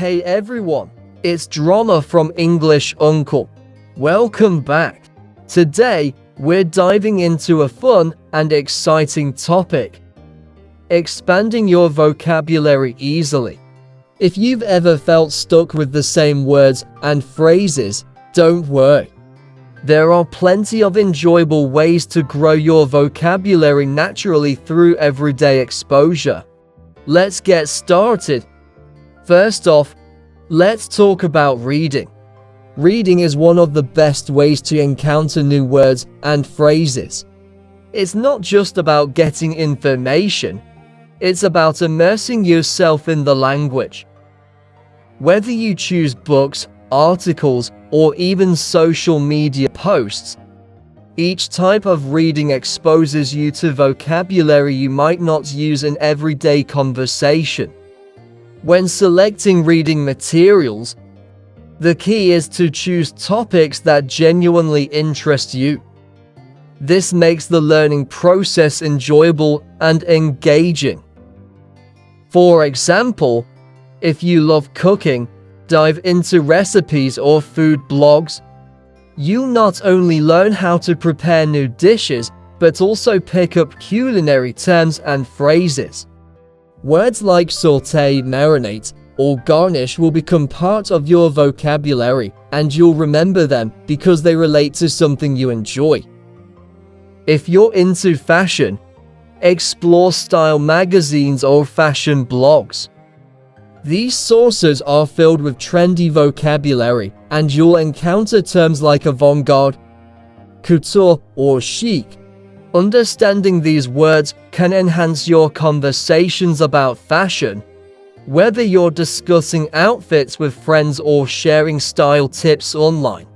Hey everyone, it's Drama from English Uncle. Welcome back. Today, we're diving into a fun and exciting topic: expanding your vocabulary easily. If you've ever felt stuck with the same words and phrases, don't worry. There are plenty of enjoyable ways to grow your vocabulary naturally through everyday exposure. Let's get started. First off, let's talk about reading. Reading is one of the best ways to encounter new words and phrases. It's not just about getting information, it's about immersing yourself in the language. Whether you choose books, articles, or even social media posts, each type of reading exposes you to vocabulary you might not use in everyday conversation. When selecting reading materials, the key is to choose topics that genuinely interest you. This makes the learning process enjoyable and engaging. For example, if you love cooking, dive into recipes or food blogs. You'll not only learn how to prepare new dishes, but also pick up culinary terms and phrases. Words like sauté, marinate, or garnish will become part of your vocabulary, and you'll remember them because they relate to something you enjoy. If you're into fashion, explore style magazines or fashion blogs. These sources are filled with trendy vocabulary, and you'll encounter terms like avant-garde, couture, or chic. Understanding these words can enhance your conversations about fashion, whether you're discussing outfits with friends or sharing style tips online.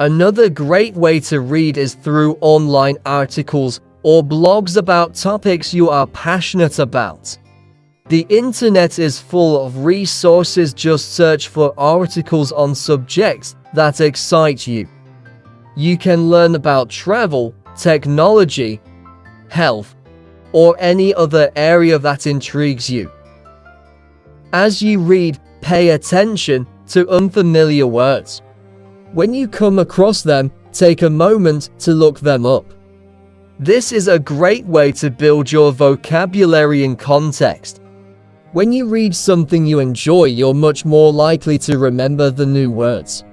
Another great way to read is through online articles or blogs about topics you are passionate about. The internet is full of resources. Just search for articles on subjects that excite you. You can learn about travel, technology, health, or any other area that intrigues you. As you read, pay attention to unfamiliar words. When you come across them, take a moment to look them up. This is a great way to build your vocabulary in context. When you read something you enjoy, you're much more likely to remember the new words.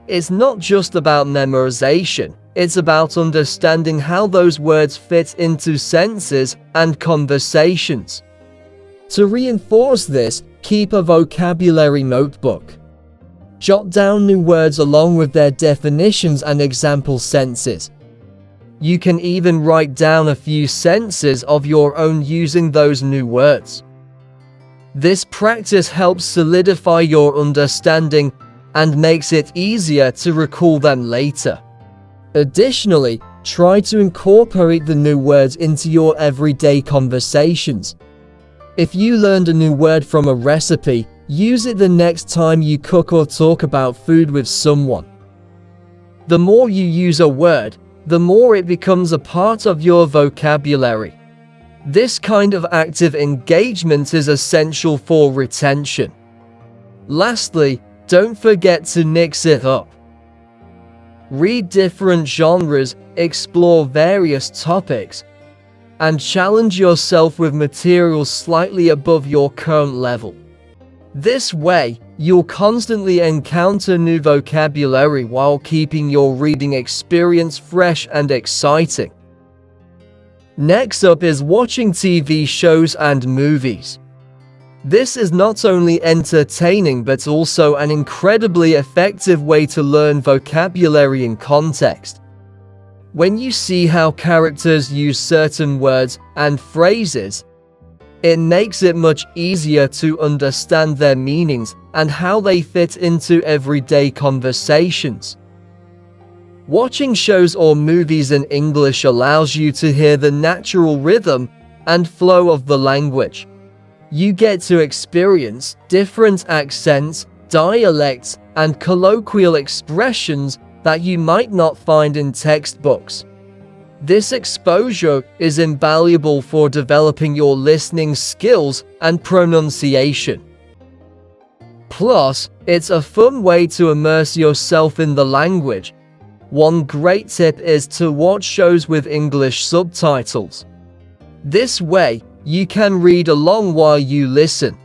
It's not just about memorization, it's about understanding how those words fit into sentences and conversations. To reinforce this, keep a vocabulary notebook. Jot down new words along with their definitions and example sentences. You can even write down a few sentences of your own using those new words. This practice helps solidify your understanding and makes it easier to recall them later. Additionally, try to incorporate the new words into your everyday conversations. If you learned a new word from a recipe, use it the next time you cook or talk about food with someone. The more you use a word, the more it becomes a part of your vocabulary. This kind of active engagement is essential for retention. Lastly, don't forget to mix it up. Read different genres, explore various topics, and challenge yourself with materials slightly above your current level. This way, you'll constantly encounter new vocabulary while keeping your reading experience fresh and exciting. Next up is watching TV shows and movies. This is not only entertaining but also an incredibly effective way to learn vocabulary in context. When you see how characters use certain words and phrases, it makes it much easier to understand their meanings and how they fit into everyday conversations. Watching shows or movies in English allows you to hear the natural rhythm and flow of the language. You get to experience different accents, dialects, and colloquial expressions that you might not find in textbooks. This exposure is invaluable for developing your listening skills and pronunciation. Plus, it's a fun way to immerse yourself in the language. One great tip is to watch shows with English subtitles. This way, you can read along while you listen.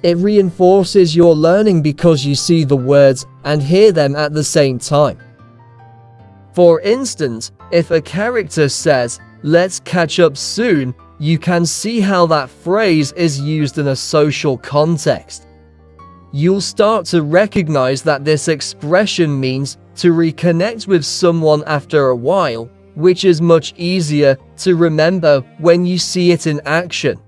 It reinforces your learning because you see the words and hear them at the same time. For instance, if a character says, "Let's catch up soon," you can see how that phrase is used in a social context. You'll start to recognize that this expression means to reconnect with someone after a while, which is much easier to remember when you see it in action.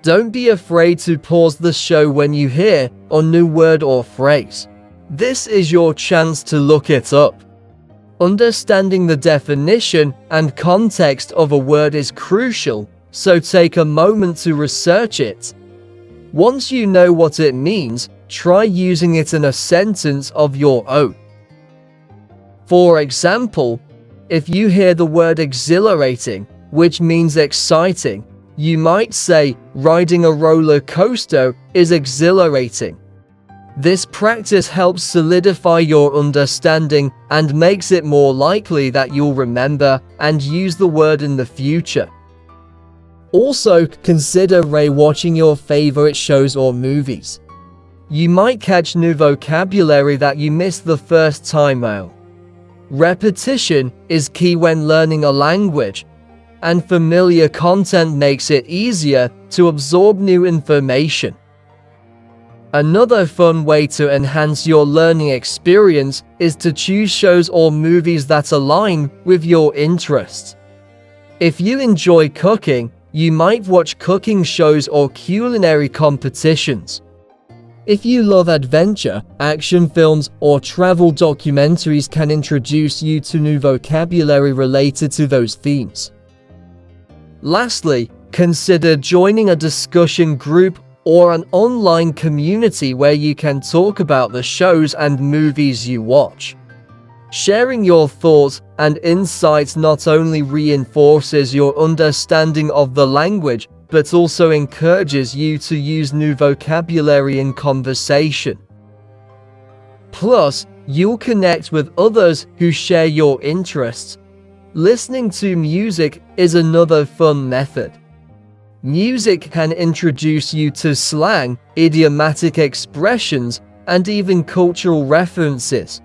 Don't be afraid to pause the show when you hear a new word or phrase. This is your chance to look it up. Understanding the definition and context of a word is crucial, so take a moment to research it. Once you know what it means, try using it in a sentence of your own. For example, if you hear the word exhilarating, which means exciting, you might say, "Riding a roller coaster is exhilarating." This practice helps solidify your understanding and makes it more likely that you'll remember and use the word in the future. Also, consider rewatching your favorite shows or movies. You might catch new vocabulary that you missed the first time out. Repetition is key when learning a language, and familiar content makes it easier to absorb new information. Another fun way to enhance your learning experience is to choose shows or movies that align with your interests. If you enjoy cooking, you might watch cooking shows or culinary competitions. If you love adventure, action films, or travel documentaries can introduce you to new vocabulary related to those themes. Lastly, consider joining a discussion group or an online community where you can talk about the shows and movies you watch. Sharing your thoughts and insights not only reinforces your understanding of the language, but also encourages you to use new vocabulary in conversation. Plus, you'll connect with others who share your interests. Listening to music is another fun method. Music can introduce you to slang, idiomatic expressions, and even cultural references.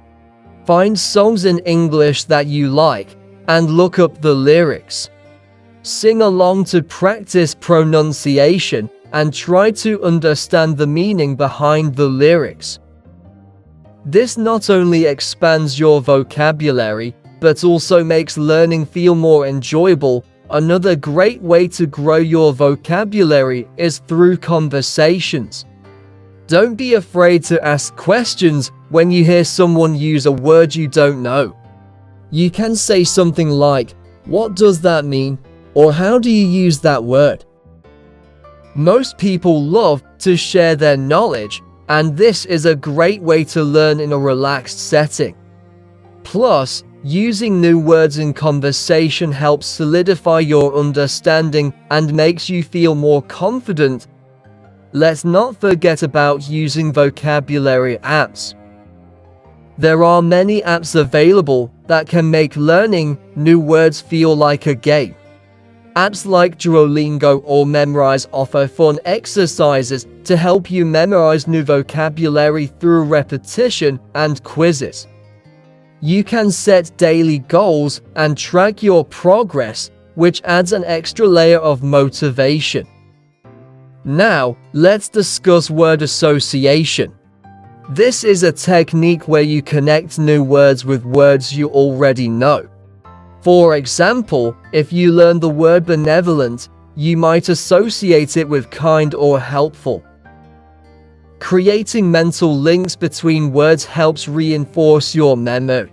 Find songs in English that you like, and look up the lyrics. Sing along to practice pronunciation, and try to understand the meaning behind the lyrics. This not only expands your vocabulary, but also makes learning feel more enjoyable. Another great way to grow your vocabulary is through conversations. Don't be afraid to ask questions when you hear someone use a word you don't know. You can say something like, "What does that mean?" or "How do you use that word?" Most people love to share their knowledge, and this is a great way to learn in a relaxed setting. Plus, using new words in conversation helps solidify your understanding and makes you feel more confident. Let's not forget about using vocabulary apps. There are many apps available that can make learning new words feel like a game. Apps like Duolingo or Memrise offer fun exercises to help you memorize new vocabulary through repetition and quizzes. You can set daily goals and track your progress, which adds an extra layer of motivation. Now, let's discuss word association. This is a technique where you connect new words with words you already know. For example, if you learn the word benevolent, you might associate it with kind or helpful. Creating mental links between words helps reinforce your memory.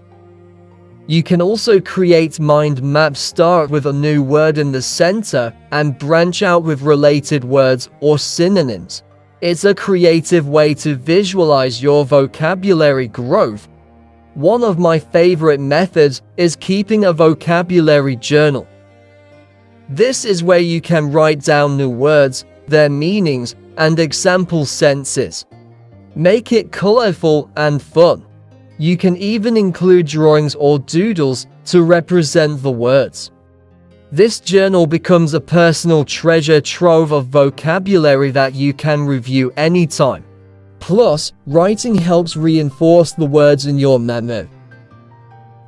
You can also create mind maps. Start with a new word in the center and branch out with related words or synonyms. It's a creative way to visualize your vocabulary growth. One of my favorite methods is keeping a vocabulary journal. This is where you can write down new words, their meanings, and example sentences. Make it colorful and fun. You can even include drawings or doodles to represent the words. This journal becomes a personal treasure trove of vocabulary that you can review anytime. Plus, writing helps reinforce the words in your memo.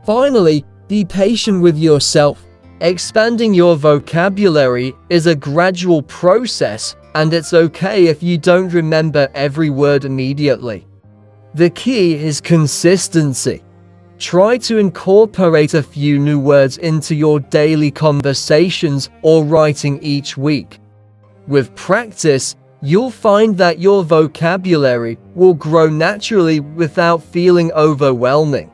Finally, be patient with yourself. Expanding your vocabulary is a gradual process, and it's okay if you don't remember every word immediately. The key is consistency. Try to incorporate a few new words into your daily conversations or writing each week. With practice, you'll find that your vocabulary will grow naturally without feeling overwhelming.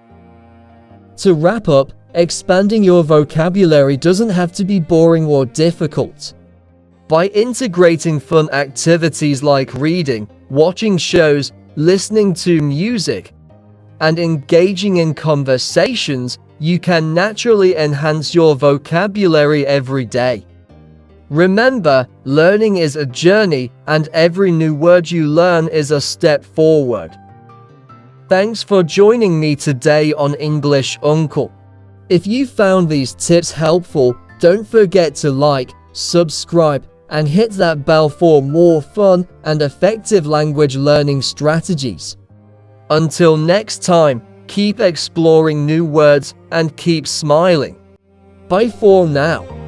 To wrap up, expanding your vocabulary doesn't have to be boring or difficult. By integrating fun activities like reading, watching shows, listening to music, and engaging in conversations, you can naturally enhance your vocabulary every day. Remember, learning is a journey, and every new word you learn is a step forward. Thanks for joining me today on English Uncle. If you found these tips helpful, don't forget to like, subscribe, and hit that bell for more fun and effective language learning strategies. Until next time, keep exploring new words and keep smiling. Bye for now.